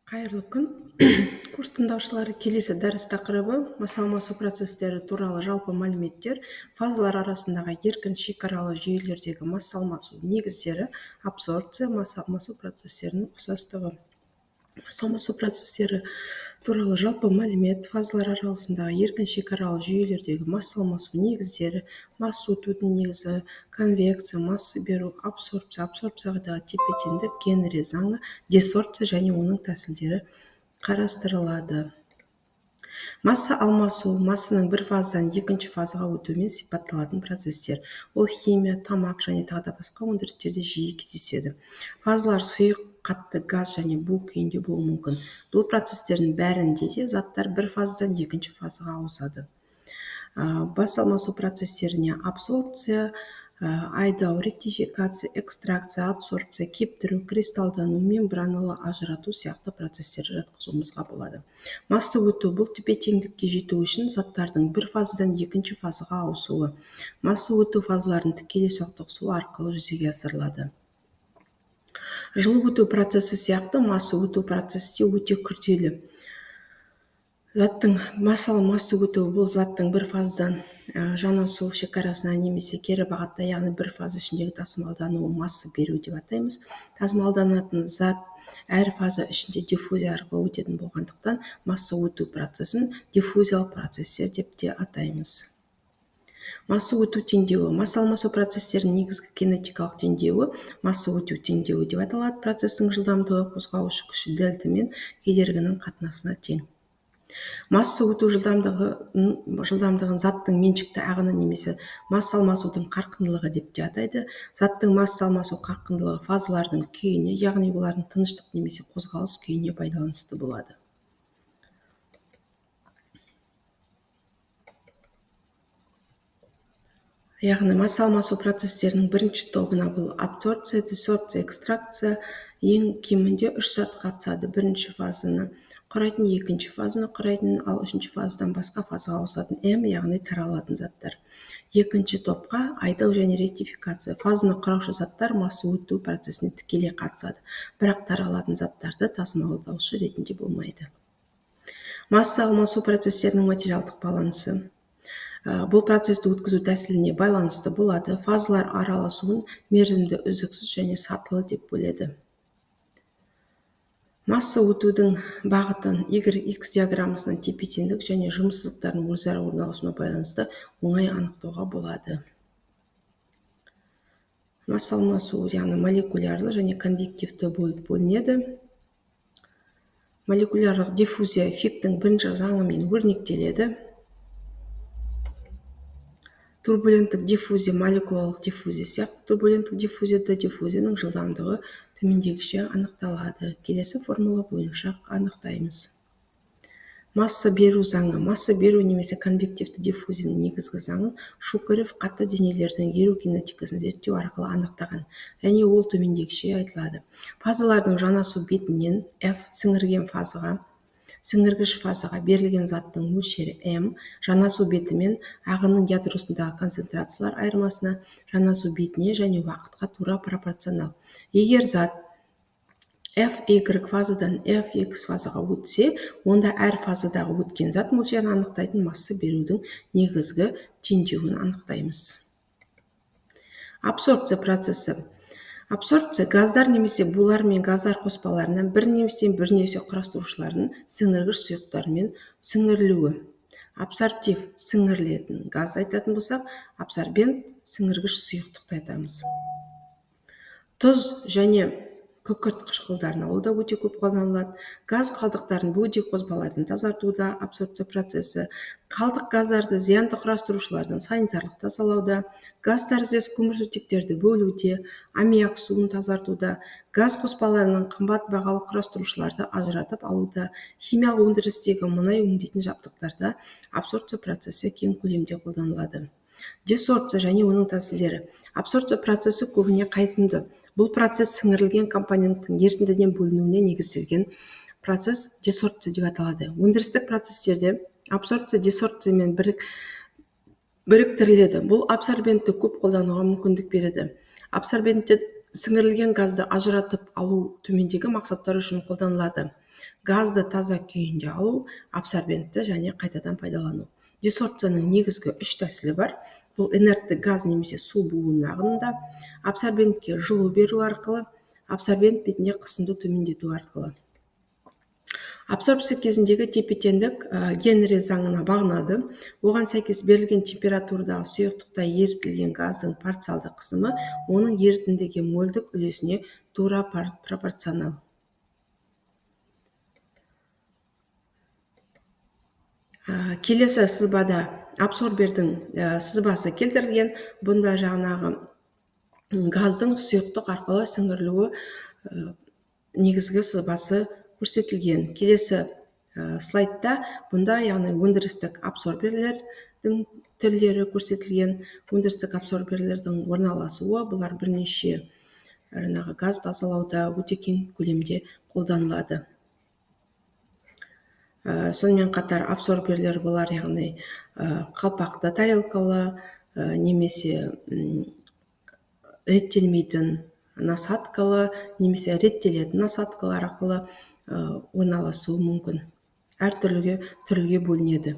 Қайырлы күн. Курс тыңдаушылары, келесі дәріс тақырыбы масса-алмасу процестері туралы жалпы мәліметтер, фазалар арасындағы еркін шекаралы жүйелердегі масса-алмасу негіздері, абсорбция, масса-алмасу процестерінің ұқсастығы. Масса-алмасу процестері туралы жалпы мәлімет, фазалар арасындағы еркін шекаралы жүйелердегі масса-алмасу негіздері, масса өтудің негізі, конвекция, масса беру, абсорбция, абсорбциядағы тепе-теңдік, Генри заңы, десорбция және оның тәсілдері қарастырылады. Масса алмасу массаның бір фазадан екінші фазаға өтуімен сипатталатын процестер. Ол химия, тамақ және тағы да басқа өндірістерде жиі кездеседі. Фазалар сұйық, қатты, газ және бу күйінде болуы мүмкін. Бұл процестердің бәрінде де заттар бір фазадан екінші фазаға ауысады. Масса алмасу процестеріне абсорбция, айдау, ректификация, экстракция, адсорбция, кептіру, кристалдану, мембраналы ажырату сияқты процестерді жатқызуымызға болады. Масса өту бұл тепе-теңдікке жету үшін заттардың бір фазадан екінші фазаға ауысуы. Масса өту фазалардың тікелей соқтығысуы арқылы жүзеге асырылады. Жылу өту процесі сияқты масса өту процесі де өте күрделі. Масса өтуі бұл заттың бір фазадан жанасу шекарасына немесе кері бағытта, яғни бір фаза ішіндегі тасымалдануы масса беру деп атаймыз. Тасымалданатын зат әр фаза ішінде диффузия арқылы өтетін болғандықтан масса өту процесін диффузиялық процестер деп те атаймыз. Масса өту теңдеуі. Масса алмасу процестерінің негізгі кинетикалық теңдеуі масса өту теңдеуі деп аталады. Процестің жылдамдығы қозғаушы күші дельта мен кедергінің қатынасына тең. Масса өту жылдамдығын заттың меншікті ағыны немесе масса алмасудың қарқындылығы деп те атайды. Заттың масса алмасу қарқындылығы фазалардың күйіне, яғни олардың тыныштық немесе қозғалыс күйіне байланысты болады. Яғни масса алмасу процестерінің бірінші тобына бұл абсорбция, десорбция, экстракция ең кемінде 3 зат қатысады. Бірінші фазаны құрайтын, екінші фазаны құрайтын, ал үшінші фазадан басқа фазаға ауысатын яғни таралатын заттар. Екінші топқа айдау және ректификация. Фазаны құраушы заттар масса өту процесіне тікелей қатысады, бірақ таралатын заттарды тасымалдаушы ретінде болмайды. Масса алмасу процестерінің материалдық балансы. Бұл процесті өткізу тәсіліне байланысты болады. Фазалар араласуын мерзімді үздіксіз және сатылы деп бөледі. Масса өтудің бағытын Y-X диаграммасынан тепе-теңдік және жұмыссыздықтардың өзара орналасуына байланысты оңай анықтауға болады. Масса алмасу яғни молекулярлы және конвективті болып бөлінеді. Молекулярлық диффузия Фигтің бірінші заңымен өрнектеледі. Турбуленттік диффузия молекулалық диффузия сияқты турбуленттік диффузияның жылдамдығы төмендегіше анықталады. Келесі формула бойынша анықтаймыз. Масса беру заңы. Масса беру немесе конвективті диффузияның негізгі заңын Шукарев қатты денелердің еру кинетикасын зерттеу арқылы анықтаған, және ол төмендегіше айтылады. Фазалардың жанасу бетінен F сіңіргіш фазаға берілген заттың мөлшері M, жанасу бетімен ағынның ядросындағы концентрациялар айырмасына, жанасу бетіне және уақытқа тура пропорционал. Егер зат FY фазадан FX фазаға өтсе, онда әр фазадағы өткен зат мөлшерін анықтайтын масса берудің негізгі теңдеуін анықтаймыз. Абсорбция процесі. Абсорбция газдар немесе булар мен газдар қоспаларынан бір немесе бірнеше құрастырушылардың сіңіргіш сұйықтармен сіңірілуі. Абсорбтив сіңірілетін газ айтатын болсақ, абсорбент сіңіргіш сұйықтықты айтамыз. Тұз және күкірт қышқылдарын алуда өте көп қолданылады. Газ қалдықтарын бөгде қозбалардан тазартуда абсорбция процесі, қалдық газдарды зиянды құрастырушылардан санитарлық тазалауда, газ тәріздес көмірсутектерді бөлуде, аммиак суын тазартуда, газ қоспаларының қымбат бағалы құрастырушыларды ажыратып алуда, химиялық өндірістегі мұнай өңдейтін жабдықтарда абсорбция процесі кең көлемде қолданылады. Десорбция және оның тәсілдері. Абсорбция процесі көбіне қайтымды. Бұл процесс сіңірілген компоненттің ерітіндіден бөлінуіне негізделген процесс десорбция деп аталады. Өндірістік процестерде абсорбция десорбциямен біріктіріледі. Бұл абсорбентті көп қолдануға мүмкіндік береді. Абсорбентті сіңірілген газды ажыратып алу төмендегі мақсаттар үшін қолданылады: газды таза күйінде алу, абсорбентті және қайтадан пайдалану. Десорбцияның негізгі 3 тәсілі бар. Бұл инертті газ немесе су буын ағынында, абсорбентке жылу беру арқылы, абсорбент бетінде қысымды төмендету арқылы. Абсорбция кезіндегі тепе-теңдік Генри заңына бағынады. Оған сәйкес берілген температурадағы сұйықтықта ерітілген газдың парциалды қысымы оның ерітіндіге мольдік үлесіне тура пропорционал. Келесі сызбада абсорбердің сызбасы келтірілген. Бұнда жаңағы газдың сұйықтық арқылы сіңірілуі негізгі сызбасы көрсетілген. Келесі слайдта бұнда яғни өндірістік абсорберлердің түрлері көрсетілген. Өндірістік абсорберлердің орналасуы, бұлар бірнеше газ тазалауда өте кең көлемде қолданылады. Сонымен қатар абсорберлер бұлар яғни қалпақты тарелкалы немесе реттелмейтін насадкалы немесе реттелетін насадкалар арқылы орналасуы мүмкін. Әр түрге бөлінеді.